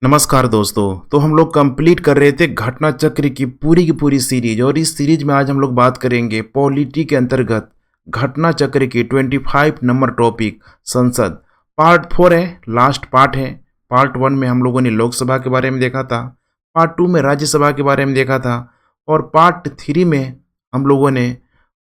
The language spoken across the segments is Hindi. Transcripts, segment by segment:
नमस्कार दोस्तों। तो हम लोग कंप्लीट कर रहे थे घटना चक्र की पूरी सीरीज, और इस सीरीज में आज हम लोग बात करेंगे पॉलिटी के अंतर्गत घटना चक्र की 25 नंबर टॉपिक संसद। पार्ट 4 है, लास्ट पार्ट है। पार्ट 1 में हम लोगों ने लोकसभा के बारे में देखा था, पार्ट 2 में राज्यसभा के बारे में देखा था, और पार्ट 3 में हम लोगों ने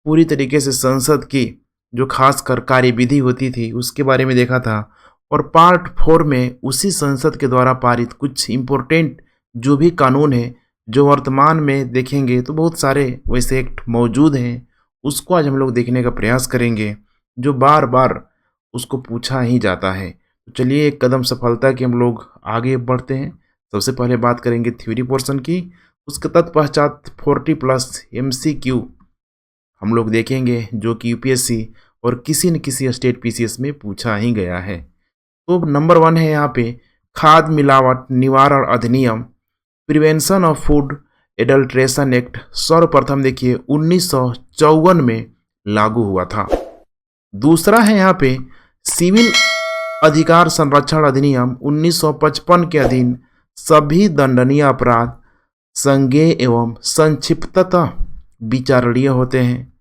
पूरी तरीके से संसद की जो खासकर कार्यविधि होती थी उसके बारे में देखा था। और पार्ट 4 में उसी संसद के द्वारा पारित कुछ इम्पोर्टेंट जो भी कानून है, जो वर्तमान में देखेंगे तो बहुत सारे वैसे एक्ट मौजूद हैं, उसको आज हम लोग देखने का प्रयास करेंगे, जो बार बार उसको पूछा ही जाता है। तो चलिए एक कदम सफलता की हम लोग आगे बढ़ते हैं। सबसे पहले बात करेंगे थ्योरी पोर्शन की, उसके तत्पश्चात 40+ MCQ हम लोग देखेंगे, जो कि यूपीएससी और किसी न किसी स्टेट पीसीएस में पूछा ही गया है। तो नंबर 1 है यहाँ पे खाद्य मिलावट निवारण अधिनियम, prevention of food adulteration act. सर्वप्रथम देखिए 1954 में लागू हुआ था। दूसरा है यहाँ पे सिविल अधिकार संरक्षण अधिनियम 1955 के अधीन सभी दंडनीय अपराध संज्ञेय एवं संक्षिप्ततः विचारणीय होते हैं।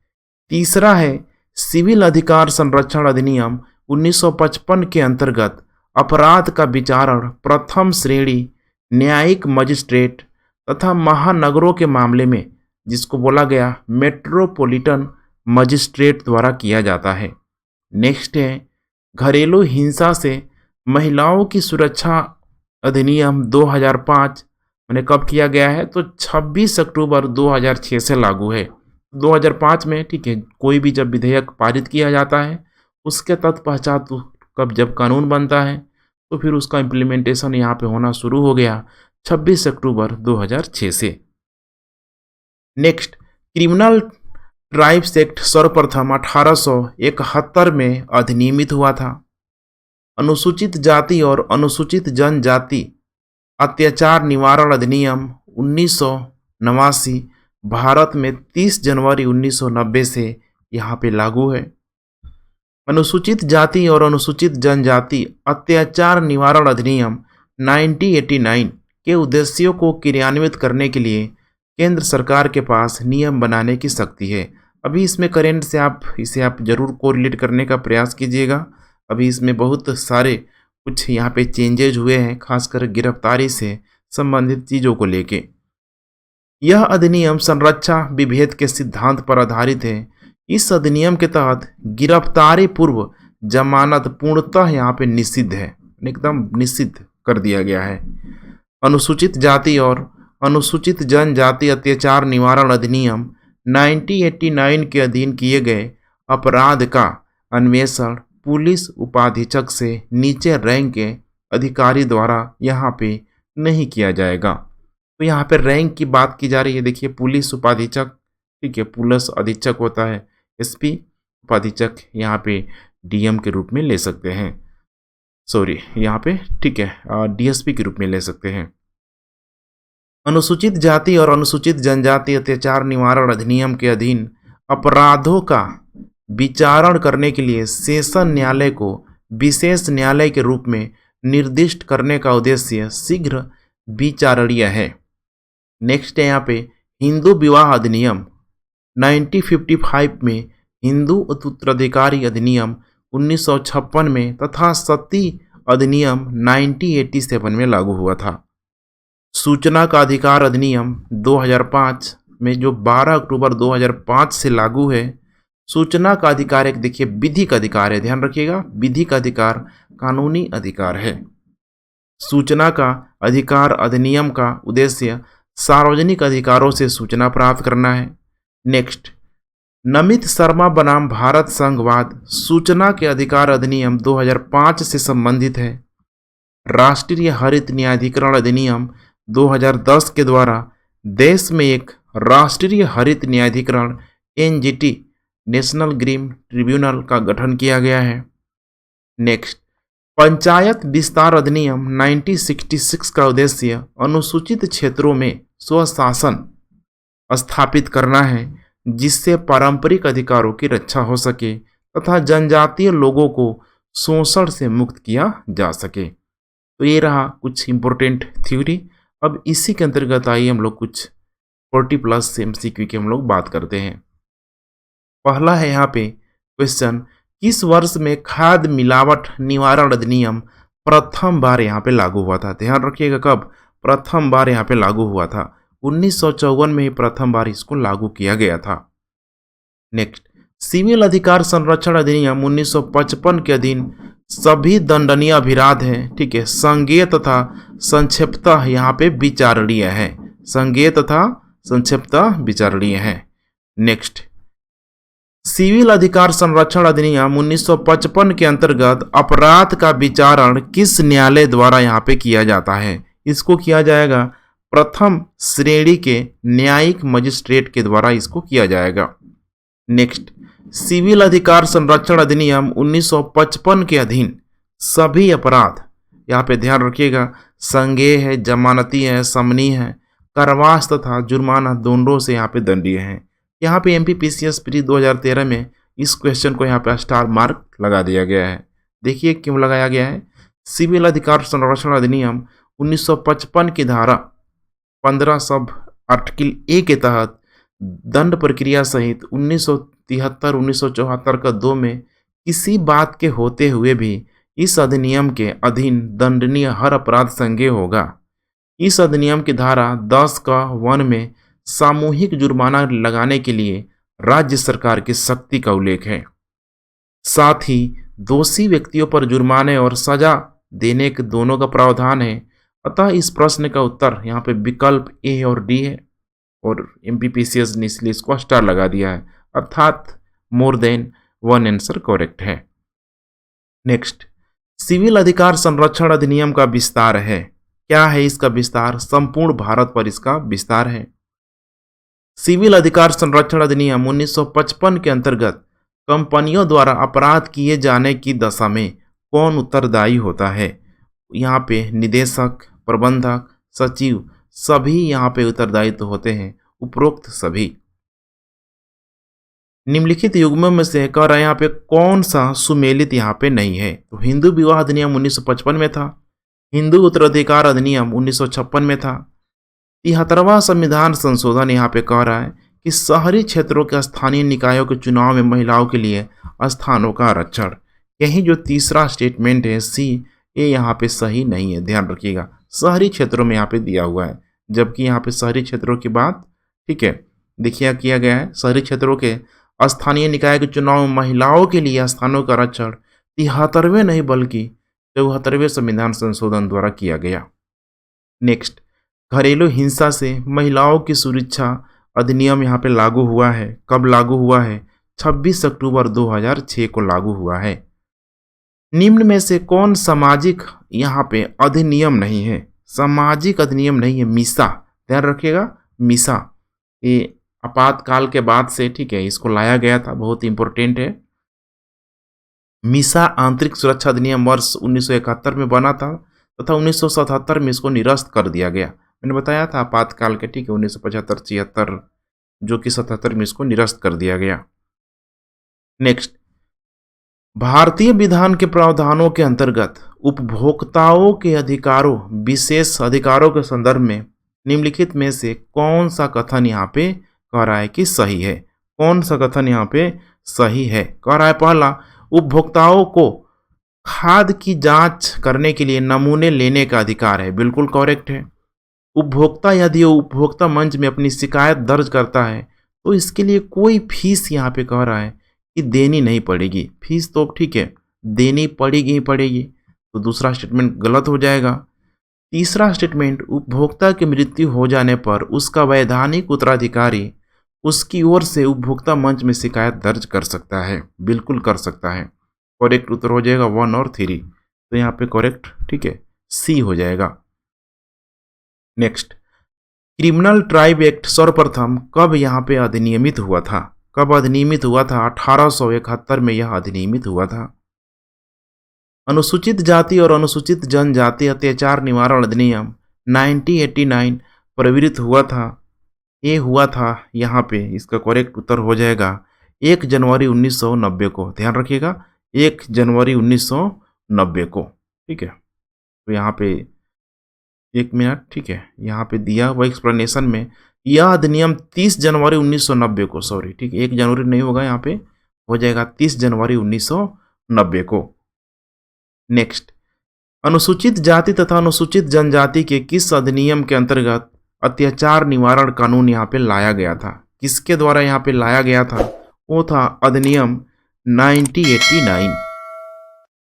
तीसरा है सिविल अधिकार संरक्षण अधिनियम 1955 के अंतर्गत अपराध का विचारण प्रथम श्रेणी न्यायिक मजिस्ट्रेट तथा महानगरों के मामले में, जिसको बोला गया मेट्रोपॉलिटन मजिस्ट्रेट द्वारा किया जाता है। नेक्स्ट है घरेलू हिंसा से महिलाओं की सुरक्षा अधिनियम 2005, मैंने कब किया गया है तो 26 अक्टूबर 2006 से लागू है। 2005 में, ठीक है, कोई भी जब विधेयक पारित किया जाता है उसके तत्पश्चात कब जब कानून बनता है तो फिर उसका इम्प्लीमेंटेशन यहाँ पे होना शुरू हो गया 26 अक्टूबर 2006 से। नेक्स्ट क्रिमिनल ट्राइब्स एक्ट सर्वप्रथम 1871 में अधिनियमित हुआ था। अनुसूचित जाति और अनुसूचित जनजाति अत्याचार निवारण अधिनियम 1989 भारत में 30 जनवरी 1990 से यहाँ पे लागू है। अनुसूचित जाति और अनुसूचित जनजाति अत्याचार निवारण अधिनियम 1989 के उद्देश्यों को क्रियान्वित करने के लिए केंद्र सरकार के पास नियम बनाने की शक्ति है। अभी इसमें करेंट से इसे आप जरूर कोरिलेट करने का प्रयास कीजिएगा। अभी इसमें बहुत सारे कुछ यहाँ पे चेंजेज हुए हैं, खासकर गिरफ्तारी से संबंधित चीज़ों को लेके। यह अधिनियम संरक्षा विभेद के सिद्धांत पर आधारित है। इस अधिनियम के तहत गिरफ्तारी पूर्व जमानत पूर्णतः यहाँ पे निषिद्ध है, एकदम निषिद्ध कर दिया गया है। अनुसूचित जाति और अनुसूचित जनजाति अत्याचार निवारण अधिनियम 1989 के अधीन किए गए अपराध का अन्वेषण पुलिस उपाधीक्षक से नीचे रैंक के अधिकारी द्वारा यहाँ पे नहीं किया जाएगा। तो यहाँ पे रैंक की बात की जा रही है। देखिए पुलिस उपाधीक्षक, ठीक है, पुलिस अधीक्षक होता है एसपी, उपाधीक्षक यहाँ पे डीएम के रूप में ले सकते हैं, सॉरी यहाँ पे, ठीक है, डीएसपी के रूप में ले सकते हैं। अनुसूचित जाति और अनुसूचित जनजाति अत्याचार निवारण अधिनियम के अधीन अपराधों का विचारण करने के लिए सेशन न्यायालय को विशेष न्यायालय के रूप में निर्दिष्ट करने का उद्देश्य शीघ्र विचारणीय है। नेक्स्ट है यहाँ पे हिंदू विवाह अधिनियम 1955 में, हिंदू उत्तराधिकारी अधिनियम 1956 में तथा सती अधिनियम 1987 में लागू हुआ था। सूचना का अधिकार अधिनियम 2005 में, जो 12 अक्टूबर 2005 से लागू है। सूचना का अधिकार एक देखिए विधि का अधिकार है, ध्यान रखिएगा, विधि का अधिकार कानूनी अधिकार है। सूचना का अधिकार अधिनियम का उद्देश्य सार्वजनिक अधिकारों से सूचना प्राप्त करना है। नेक्स्ट नमित शर्मा बनाम भारत संघवाद सूचना के अधिकार अधिनियम 2005 से संबंधित है। राष्ट्रीय हरित न्यायाधिकरण अधिनियम 2010 के द्वारा देश में एक राष्ट्रीय हरित न्यायाधिकरण एनजीटी नेशनल ग्रीन ट्रिब्यूनल का गठन किया गया है। नेक्स्ट पंचायत विस्तार अधिनियम 1966 का उद्देश्य अनुसूचित क्षेत्रों में स्वशासन स्थापित करना है, जिससे पारंपरिक अधिकारों की रक्षा हो सके तथा जनजातीय लोगों को शोषण से मुक्त किया जा सके। तो ये रहा कुछ इंपॉर्टेंट थ्योरी। अब इसी के अंतर्गत आइए हम लोग कुछ 40+ MCQ की हम लोग बात करते हैं। पहला है यहाँ पे क्वेश्चन, किस वर्ष में खाद्य मिलावट निवारण अधिनियम प्रथम बार यहाँ पे लागू हुआ था? ध्यान रखिएगा कब प्रथम बार यहाँ पे लागू हुआ था। 1954 में ही प्रथम बार इसको लागू किया गया था। नेक्स्ट, सिविल अधिकार संरक्षण अधिनियम 1955 के अधीन सभी दंडनीय अपराध हैं, ठीक है, संज्ञेय तथा संक्षिप्तः यहाँ पे विचारणीय है। संज्ञेय तथा संक्षिप्तः विचारणीय है। नेक्स्ट, सिविल अधिकार संरक्षण अधिनियम 1955 के अंतर्गत अपराध का विचारण किस न्यायालय द्वारा यहाँ पे किया जाता है? इसको किया जाएगा प्रथम श्रेणी के न्यायिक मजिस्ट्रेट के द्वारा इसको किया जाएगा। नेक्स्ट, सिविल अधिकार संरक्षण अधिनियम 1955 के अधीन सभी अपराध, यहाँ पे ध्यान रखिएगा, संज्ञेय है, जमानती है, समनी है, कारावास तथा जुर्माना दोनों से यहाँ पे दंडनीय है। यहाँ पे MPPCS प्री 2013 में इस क्वेश्चन को यहाँ पे स्टार मार्क लगा दिया गया है। देखिए क्यों लगाया गया है। सिविल अधिकार संरक्षण अधिनियम 1955 की धारा 15 सब आर्टिकल ए के तहत दंड प्रक्रिया सहित 1973 1974 का 2 में किसी बात के होते हुए भी इस अधिनियम के अधीन दंडनीय हर अपराध संज्ञेय होगा। इस अधिनियम की धारा 10 का 1 में सामूहिक जुर्माना लगाने के लिए राज्य सरकार की शक्ति का उल्लेख है। साथ ही दोषी व्यक्तियों पर जुर्माने और सजा देने के दोनों का प्रावधान है। अतः इस प्रश्न का उत्तर यहाँ पे विकल्प ए और डी है और MPPCS ने इसलिए इसको स्टार लगा दिया है, अर्थात मोर देन 1 आंसर करेक्ट है। नेक्स्ट, सिविल अधिकार संरक्षण अधिनियम का विस्तार है। क्या है इसका विस्तार? संपूर्ण भारत पर इसका विस्तार है। सिविल अधिकार संरक्षण अधिनियम 1955 के अंतर्गत कंपनियों द्वारा अपराध किए जाने की दशा में कौन उत्तरदायी होता है? यहाँ पे निदेशक, प्रबंधक, सचिव सभी यहाँ पे उत्तरदायित्व होते हैं, उपरोक्त सभी। निम्नलिखित युग्मों में से कह रहा है यहाँ पे कौन सा सुमेलित यहाँ पे नहीं है? तो हिंदू विवाह अधिनियम 1955 में था, हिंदू उत्तराधिकार अधिनियम 1956 में था। 73वां संविधान संशोधन यहाँ पे कह रहा है कि शहरी क्षेत्रों के स्थानीय निकायों के चुनाव में महिलाओं के लिए स्थानों का आरक्षण। यही जो तीसरा स्टेटमेंट है सी, ये यहाँ पे सही नहीं है, ध्यान रखिएगा। शहरी क्षेत्रों में यहाँ पे दिया हुआ है, जबकि यहाँ पे शहरी क्षेत्रों की बात, ठीक है, देखिए किया गया है शहरी क्षेत्रों के स्थानीय निकाय के चुनाव में महिलाओं के लिए स्थानों का आरक्षण 73वें नहीं बल्कि 74वें संविधान संशोधन द्वारा किया गया। नेक्स्ट, घरेलू हिंसा से महिलाओं की सुरक्षा अधिनियम यहाँ पे लागू हुआ है। कब लागू हुआ है? 26 अक्टूबर 2006 को लागू हुआ है। निम्न में से कौन सामाजिक यहाँ पे अधिनियम नहीं है? सामाजिक अधिनियम नहीं है मीसा, ध्यान रखिएगा, मीसा ये आपातकाल के बाद से, ठीक है, इसको लाया गया था, बहुत इंपॉर्टेंट है। मीसा आंतरिक सुरक्षा अधिनियम वर्ष 1971 में बना था तथा 1977 में इसको निरस्त कर दिया गया। मैंने बताया था आपातकाल के, ठीक है, 1975-76 जो कि 77 में इसको निरस्त कर दिया गया। नेक्स्ट, भारतीय विधान के प्रावधानों के अंतर्गत उपभोक्ताओं के अधिकारों, विशेष अधिकारों के संदर्भ में निम्नलिखित में से कौन सा कथन यहाँ पे कह रहा है कि सही है? कौन सा कथन यहाँ पे सही है? कह रहा है पहला, उपभोक्ताओं को खाद्य की जांच करने के लिए नमूने लेने का अधिकार है, बिल्कुल करेक्ट है। उपभोक्ता यदि उपभोक्ता मंच में अपनी शिकायत दर्ज करता है तो इसके लिए कोई फीस यहाँ पे कह रहा है कि देनी नहीं पड़ेगी। फीस तो ठीक है, देनी पड़ेगी ही पड़ेगी, तो दूसरा स्टेटमेंट गलत हो जाएगा। तीसरा स्टेटमेंट, उपभोक्ता की मृत्यु हो जाने पर उसका वैधानिक उत्तराधिकारी उसकी ओर से उपभोक्ता मंच में शिकायत दर्ज कर सकता है, बिल्कुल कर सकता है। करेक्ट उत्तर हो जाएगा 1 और 3, तो यहाँ पे करेक्ट, ठीक है, सी हो जाएगा। नेक्स्ट, क्रिमिनल ट्राइब एक्ट सर्वप्रथम कब यहाँ पे अधिनियमित हुआ था? कब अधिनियमित हुआ था? 1871 में यह अधिनियमित हुआ था। अनुसूचित जाति और अनुसूचित जनजाति अत्याचार निवारण अधिनियम 1989 प्रवृत्त हुआ था। ये हुआ था यहाँ पे, इसका करेक्ट उत्तर हो जाएगा 1 जनवरी 1990 को, ध्यान रखिएगा 1 जनवरी 1990 को, ठीक है। तो यहाँ पे 1 मिनट, ठीक है, यहाँ पे दिया हुआ एक्सप्लेनेशन में, यह अधिनियम 30 जनवरी 1990 को, सॉरी, ठीक है, 1 जनवरी नहीं होगा, यहाँ पे हो जाएगा 30 जनवरी 1990 को। नेक्स्ट, अनुसूचित जाति तथा अनुसूचित जनजाति के किस अधिनियम के अंतर्गत अत्याचार निवारण कानून यहाँ पे लाया गया था? किसके द्वारा यहाँ पे लाया गया था? वो था अधिनियम 1989।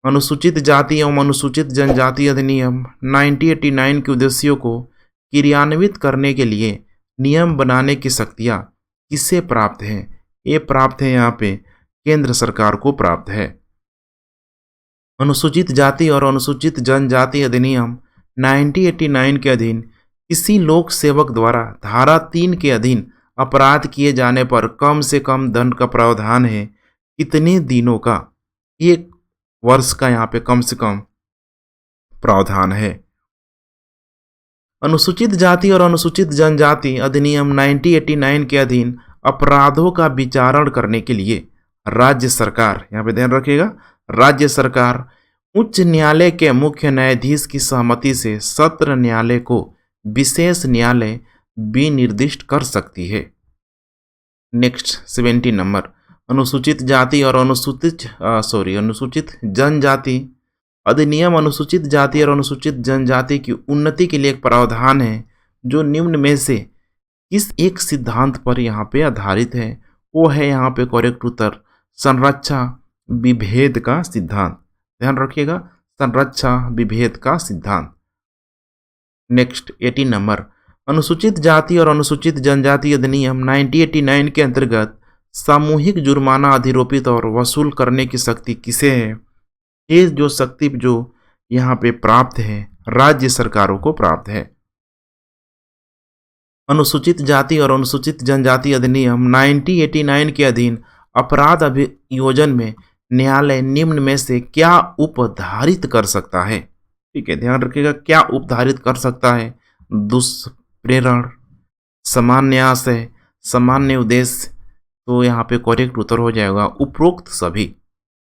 अनुसूचित जाति एवं अनुसूचित जनजाति अधिनियम 1989 के उद्देश्यों को क्रियान्वित करने के लिए नियम बनाने की शक्तियाँ किसे प्राप्त है? ये प्राप्त है यहाँ पे केंद्र सरकार को प्राप्त है। अनुसूचित जाति और अनुसूचित जनजाति अधिनियम 1989 के अधीन किसी लोक सेवक द्वारा धारा 3 के अधीन अपराध किए जाने पर कम से कम दंड का प्रावधान है। कितने दिनों का? 1 वर्ष का यहाँ पे कम से कम प्रावधान है। अनुसूचित जाति और अनुसूचित जनजाति अधिनियम 1989 के अधीन अपराधों का विचारण करने के लिए राज्य सरकार, यहाँ पे ध्यान रखिएगा, राज्य सरकार उच्च न्यायालय के मुख्य न्यायाधीश की सहमति से सत्र न्यायालय को विशेष न्यायालय विनिर्दिष्ट कर सकती है। नेक्स्ट 70 नंबर, अनुसूचित जाति और अनुसूचित जनजाति अधिनियम अनुसूचित जाति और अनुसूचित जनजाति की उन्नति के लिए एक प्रावधान है जो निम्न में से किस एक सिद्धांत पर यहाँ पे आधारित है? वो है यहाँ पे करेक्ट उत्तर संरक्षा विभेद का सिद्धांत। ध्यान रखिएगा, संरक्षा विभेद का सिद्धांत। नेक्स्ट 80 नंबर, अनुसूचित जाति और अनुसूचित जनजाति अधिनियम 1989 के अंतर्गत सामूहिक जुर्माना अधिरोपित और वसूल करने की शक्ति किसे है? ये जो शक्ति जो यहाँ पे प्राप्त है राज्य सरकारों को प्राप्त है। अनुसूचित जाति और अनुसूचित जनजाति अधिनियम 1989 के अधीन अपराध अभियोजन में न्यायालय निम्न में से क्या उपधारित कर सकता है? ठीक है, ध्यान रखिएगा, क्या उपधारित कर सकता है? दुष्प्रेरण, सामान्य आशय, सामान्य उद्देश्य। तो यहाँ पे करेक्ट उत्तर हो जाएगा उपरोक्त सभी।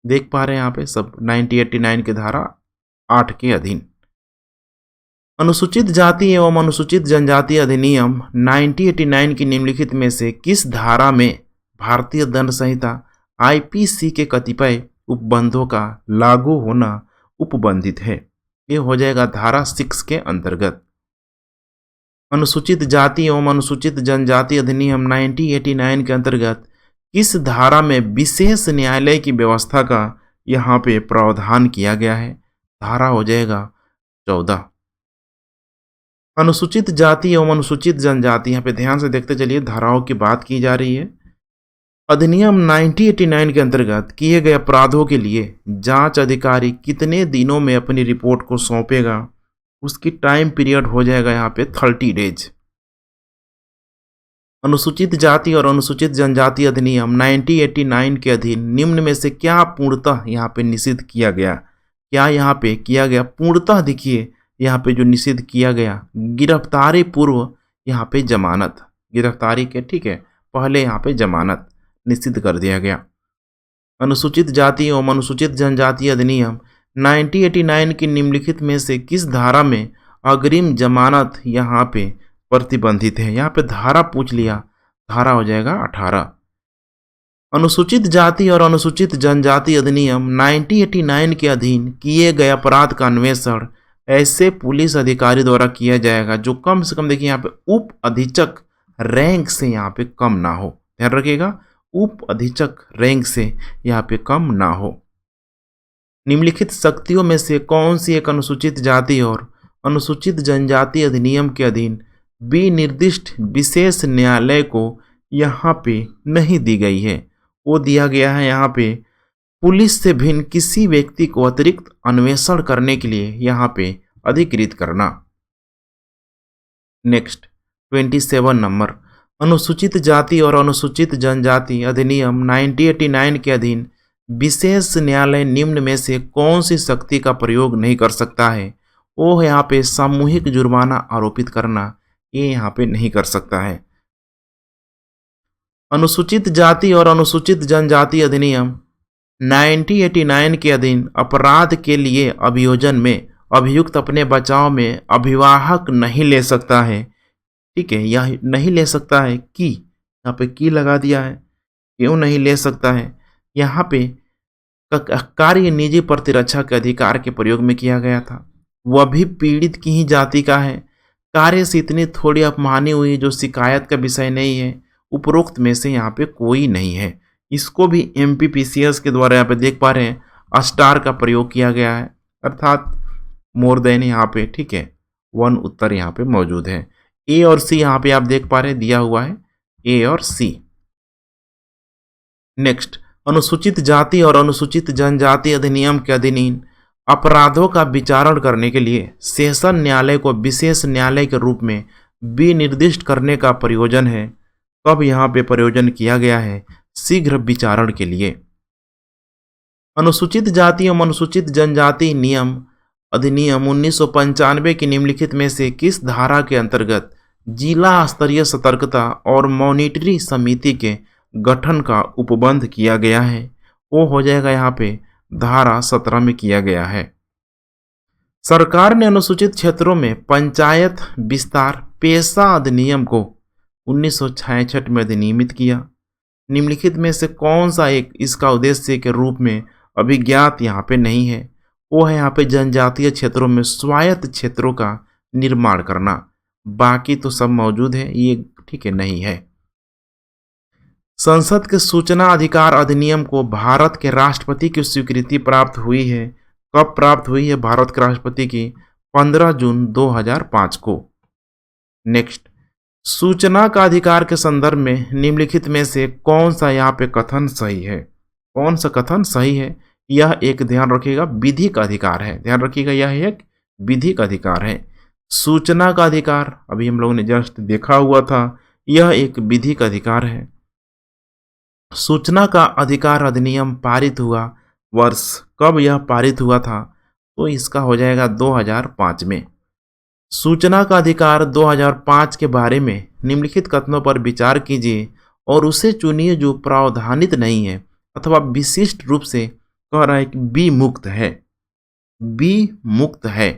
देख पा रहे हैं यहाँ पे सब 1989 के धारा 8 के अधीन। अनुसूचित जाति एवं अनुसूचित जनजाति अधिनियम 1989 की निम्नलिखित में से किस धारा में भारतीय दंड संहिता आईपीसी के कतिपय उपबंधों का लागू होना उपबंधित है? ये हो जाएगा धारा 6 के अंतर्गत। अनुसूचित जाति एवं अनुसूचित जनजाति अधिनियम 1989 के अंतर्गत किस धारा में विशेष न्यायालय की व्यवस्था का यहाँ पे प्रावधान किया गया है? धारा हो जाएगा 14। अनुसूचित जाति एवं अनुसूचित जनजाति, यहाँ पे ध्यान से देखते चलिए, धाराओं की बात की जा रही है। अधिनियम 1989 के अंतर्गत किए गए अपराधों के लिए जांच अधिकारी कितने दिनों में अपनी रिपोर्ट को सौंपेगा? उसकी टाइम पीरियड हो जाएगा यहाँ पे 30 डेज। अनुसूचित जाति और अनुसूचित जनजाति अधिनियम 1989 के अधीन निम्न में से क्या पूर्णतः यहाँ पे निषिद्ध किया गया? क्या यहाँ पे किया गया? पूर्णतः देखिए यहाँ पे जो निषिद्ध किया गया, गिरफ्तारी पूर्व यहाँ पे जमानत, गिरफ्तारी के ठीक है पहले यहाँ पे जमानत निषिद्ध कर दिया गया। अनुसूचित जाति एवं अनुसूचित जनजाति अधिनियम 1989 की निम्नलिखित में से किस धारा में अग्रिम जमानत यहाँ पे प्रतिबंधित है? यहाँ पे धारा पूछ लिया, धारा हो जाएगा 18। अनुसूचित जाति और अनुसूचित जनजाति अधिनियम 1989 के अधीन किए गए अपराध का अन्वेषण ऐसे पुलिस अधिकारी द्वारा किया जाएगा जो कम से कम, देखिए यहाँ पे उप अधीक्षक रैंक से यहाँ पे कम ना हो। ध्यान रखिएगा, उप अधीक्षक रैंक से यहाँ पे कम ना हो। निम्नलिखित शक्तियों में से कौन सी एक अनुसूचित जाति और अनुसूचित जनजाति अधिनियम के अधीन विनिर्दिष्ट विशेष न्यायालय को यहाँ पे नहीं दी गई है? वो दिया गया है यहाँ पे पुलिस से भिन्न किसी व्यक्ति को अतिरिक्त अन्वेषण करने के लिए यहाँ पे अधिकृत करना। नेक्स्ट 27 नंबर, अनुसूचित जाति और अनुसूचित जनजाति अधिनियम 1989 के अधीन विशेष न्यायालय निम्न में से कौन सी शक्ति का प्रयोग नहीं कर सकता है? वो यहाँ पे सामूहिक जुर्माना आरोपित करना, ये यहाँ पे नहीं कर सकता है। अनुसूचित जाति और अनुसूचित जनजाति अधिनियम 1989 के अधीन अपराध के लिए अभियोजन में अभियुक्त अपने बचाव में अभिवाहक नहीं ले सकता है, ठीक है, या नहीं ले सकता है कि, यहाँ पे की लगा दिया है, क्यों नहीं ले सकता है, यहाँ पे कार्य निजी प्रतिरक्षा के अधिकार के प्रयोग में किया गया था। वह भी पीड़ित की ही जाति का है। कार्य से इतनी थोड़ी अपमानी हुई जो शिकायत का विषय नहीं है। उपरोक्त में से यहाँ पे कोई नहीं है। इसको भी एमपीपीसीएस के द्वारा यहाँ पे देख पा रहे हैं स्टार का प्रयोग किया गया है, अर्थात मोर देन यहाँ पे, ठीक है, 1 उत्तर यहाँ पे मौजूद है। ए और सी यहाँ पे आप देख पा रहे हैं दिया हुआ है, ए और सी। नेक्स्ट, अनुसूचित जाति और अनुसूचित जनजाति अधिनियम के अधीन अपराधों का विचारण करने के लिए सेशन न्यायालय को विशेष न्यायालय के रूप में विनिर्दिष्ट करने का प्रयोजन है। कब यहाँ पे प्रयोजन किया गया है? शीघ्र विचारण के लिए। अनुसूचित जाति एवं अनुसूचित जनजाति नियम अधिनियम 1995 की निम्नलिखित में से किस धारा के अंतर्गत जिला स्तरीय सतर्कता और मॉनिटरी समिति के गठन का उपबंध किया गया है? वो हो जाएगा यहाँ पे धारा 17 में किया गया है। सरकार ने अनुसूचित क्षेत्रों में पंचायत विस्तार पेशा अधिनियम को 1966 में अधिनियमित किया। निम्नलिखित में से कौन सा एक इसका उद्देश्य के रूप में अभिज्ञात यहाँ पे नहीं है? वो है यहाँ पे जनजातीय क्षेत्रों में स्वायत्त क्षेत्रों का निर्माण करना। बाकी तो सब मौजूद है, ये ठीक है नहीं है। संसद के सूचना अधिकार अधिनियम को भारत के राष्ट्रपति की स्वीकृति प्राप्त हुई है। कब प्राप्त हुई है भारत के राष्ट्रपति की? 15 जून 2005 को। नेक्स्ट, सूचना का अधिकार के संदर्भ में निम्नलिखित में से कौन सा यहाँ पे कथन सही है? कौन सा कथन सही है? यह एक, ध्यान रखिएगा, विधिक अधिकार है। ध्यान रखिएगा, यह एक विधिक अधिकार है। सूचना का अधिकार अभी हम लोगों ने जस्ट देखा हुआ था, यह एक विधिक अधिकार है। सूचना का अधिकार अधिनियम पारित हुआ वर्ष, कब यह पारित हुआ था? तो इसका हो जाएगा 2005 में। सूचना का अधिकार 2005 के बारे में निम्नलिखित कथनों पर विचार कीजिए और उसे चुनिए जो प्रावधानित नहीं है अथवा विशिष्ट रूप से कह रहा है कि बी मुक्त है। बी मुक्त है,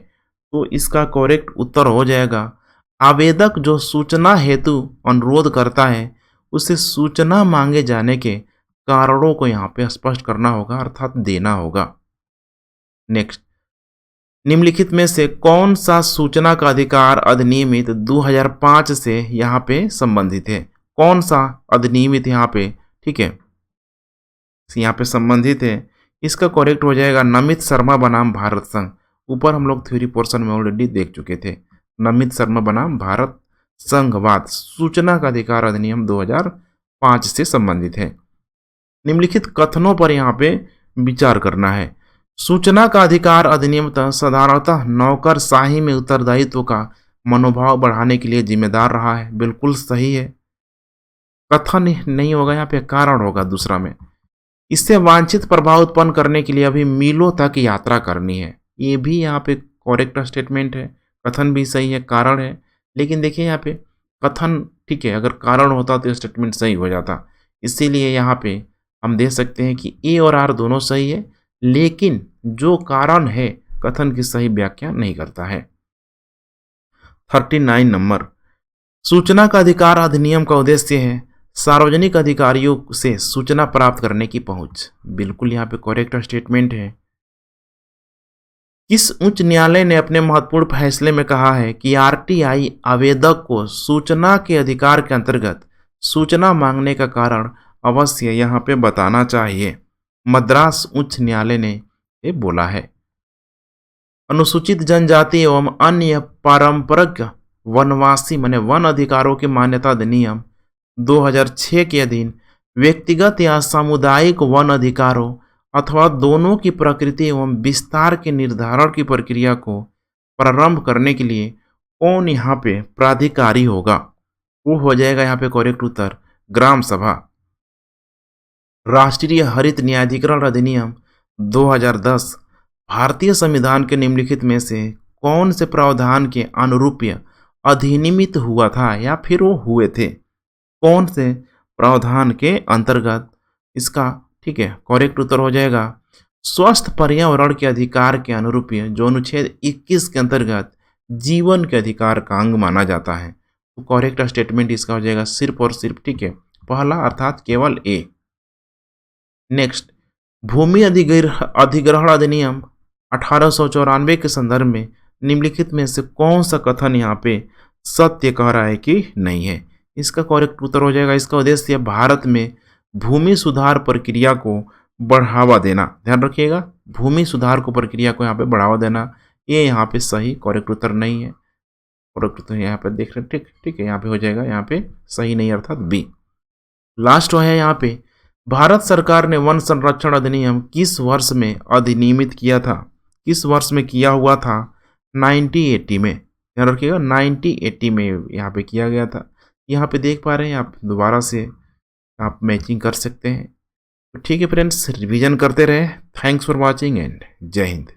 तो इसका करेक्ट उत्तर हो जाएगा आवेदक जो सूचना हेतु अनुरोध करता है उसे सूचना मांगे जाने के कारणों को यहाँ पे स्पष्ट करना होगा, अर्थात देना होगा। नेक्स्ट, निम्नलिखित में से कौन सा सूचना का अधिकार अधिनियमित 2005 से यहाँ पे संबंधित है? कौन सा अधिनियमित यहाँ पे, ठीक है, यहाँ पे संबंधित है? इसका करेक्ट हो जाएगा नमित शर्मा बनाम भारत संघ। ऊपर हम लोग थ्योरी पोर्शन में ऑलरेडी देख चुके थे। नमित शर्मा बनाम भारत संघवाद सूचना का अधिकार अधिनियम 2005 से संबंधित है। निम्नलिखित कथनों पर यहाँ पे विचार करना है। सूचना का अधिकार अधिनियम साधारणतः नौकरशाही में उत्तरदायित्व का मनोभाव बढ़ाने के लिए जिम्मेदार रहा है। बिल्कुल सही है। कथन नहीं होगा, यहाँ पे कारण होगा दूसरा में। इससे वांछित प्रभाव उत्पन्न करने के लिए अभी मीलों तक यात्रा करनी है। ये भी यहाँ पे करेक्ट स्टेटमेंट है। कथन भी सही है, कारण है, लेकिन देखिए यहाँ पे कथन, ठीक है, अगर कारण होता तो स्टेटमेंट सही हो जाता। इसीलिए यहाँ पे हम दे सकते हैं कि ए और आर दोनों सही है, लेकिन जो कारण है कथन की सही व्याख्या नहीं करता है। 39 नंबर, सूचना का अधिकार अधिनियम का उद्देश्य है सार्वजनिक अधिकारियों से सूचना प्राप्त करने की पहुंच। बिल्कुल यहाँ पे करेक्ट स्टेटमेंट है। किस उच्च न्यायालय ने अपने महत्वपूर्ण फैसले में कहा है कि आरटीआई आवेदक को सूचना के अधिकार के अंतर्गत सूचना मांगने का कारण अवश्य यहाँ पे बताना चाहिए? मद्रास उच्च न्यायालय ने ये बोला है। अनुसूचित जनजाति एवं अन्य पारंपरिक वनवासी माने वन अधिकारों की मान्यता अधिनियम 2006 के अधीन व्यक्तिगत या सामुदायिक वन अधिकारों अथवा दोनों की प्रकृति एवं विस्तार के निर्धारण की प्रक्रिया को प्रारंभ करने के लिए कौन यहाँ पे प्राधिकारी होगा? वो हो जाएगा यहाँ पे करेक्ट उत्तर ग्राम सभा। राष्ट्रीय हरित न्यायाधिकरण अधिनियम 2010 भारतीय संविधान के निम्नलिखित में से कौन से प्रावधान के अनुरूप अधिनियमित हुआ था या फिर वो हुए थे? कौन से प्रावधान के अंतर्गत? इसका, ठीक है, करेक्ट उत्तर हो जाएगा स्वस्थ पर्यावरण के अधिकार के अनुरूप है जो अनुच्छेद 21 के अंतर्गत जीवन के अधिकार का अंग माना जाता है। तो करेक्ट स्टेटमेंट इसका हो जाएगा सिर्फ और सिर्फ, ठीक है, पहला अर्थात केवल ए। नेक्स्ट, भूमि अधिग्रहण अधिनियम 1894 के संदर्भ में निम्नलिखित में से कौन सा कथन यहाँ पे सत्य कह रहा है कि नहीं है? इसका करेक्ट उत्तर हो जाएगा, इसका उद्देश्य भारत में भूमि सुधार प्रक्रिया को बढ़ावा देना। ध्यान रखिएगा, भूमि सुधार को प्रक्रिया को यहाँ पे बढ़ावा देना, ये यहाँ पे सही करेक्ट उत्तर नहीं है। करेक्ट उत्तर यहाँ पे देख रहे हैं, ठीक ठीक है, यहाँ पे हो जाएगा, यहाँ पे सही नहीं अर्थात बी। लास्ट है यहाँ पे, भारत सरकार ने वन संरक्षण अधिनियम किस वर्ष में अधिनियमित किया था? किस वर्ष में किया हुआ था? 1980 में। ध्यान रखिएगा, 1980 में यहाँ पे किया गया था। यहाँ पे देख पा रहे हैं आप, दोबारा से आप मैचिंग कर सकते हैं। तो ठीक है फ्रेंड्स, रिवीजन करते रहे। थैंक्स फॉर वॉचिंग एंड जय हिंद।